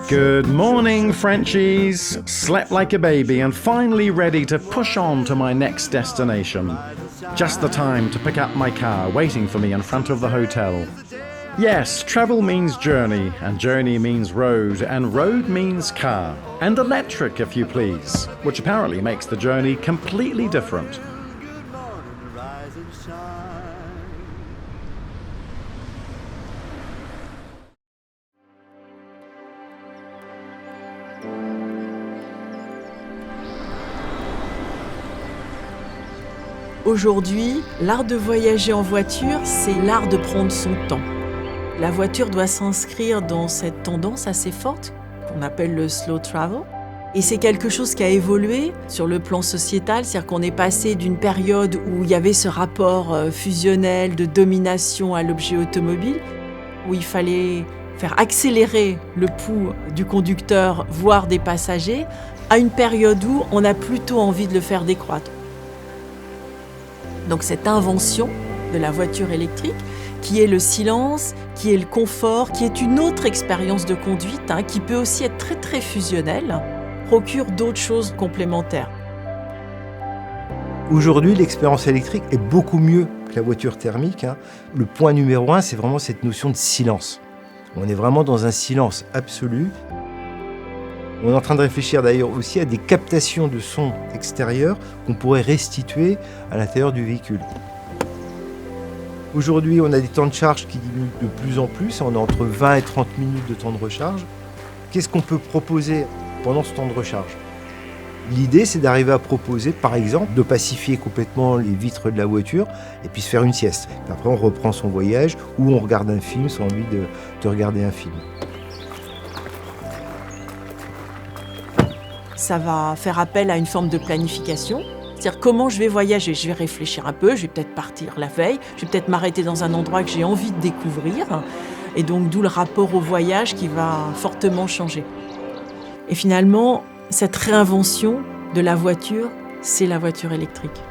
Good morning, Frenchies. Slept like a baby and finally ready to push on to my next destination. Just the time to pick up my car waiting for me in front of the hotel. Yes, travel means journey, and journey means road, and road means car. And electric, if you please, which apparently makes the journey completely different. Aujourd'hui, l'art de voyager en voiture, c'est l'art de prendre son temps. La voiture doit s'inscrire dans cette tendance assez forte qu'on appelle le slow travel. Et c'est quelque chose qui a évolué sur le plan sociétal, c'est-à-dire qu'on est passé d'une période où il y avait ce rapport fusionnel de domination à l'objet automobile, où il fallait faire accélérer le pouls du conducteur, voire des passagers, à une période où on a plutôt envie de le faire décroître. Donc cette invention de la voiture électrique, qui est le silence, qui est le confort, qui est une autre expérience de conduite, qui peut aussi être très très fusionnelle, procure d'autres choses complémentaires. Aujourd'hui, l'expérience électrique est beaucoup mieux que la voiture thermique. Le point numéro 1, c'est vraiment cette notion de silence. On est vraiment dans un silence absolu. On est en train de réfléchir d'ailleurs aussi à des captations de sons extérieurs qu'on pourrait restituer à l'intérieur du véhicule. Aujourd'hui, on a des temps de charge qui diminuent de plus en plus. On est entre 20 et 30 minutes de temps de recharge. Qu'est-ce qu'on peut proposer pendant ce temps de recharge ? L'idée, c'est d'arriver à proposer, par exemple, de pacifier complètement les vitres de la voiture et puis se faire une sieste. Puis après, on reprend son voyage ou on regarde un film si on a envie de regarder un film. Ça va faire appel à une forme de planification. C'est-à-dire comment je vais voyager. Je vais réfléchir un peu, je vais peut-être partir la veille, je vais peut-être m'arrêter dans un endroit que j'ai envie de découvrir. Et donc d'où le rapport au voyage qui va fortement changer. Et finalement, cette réinvention de la voiture, c'est la voiture électrique.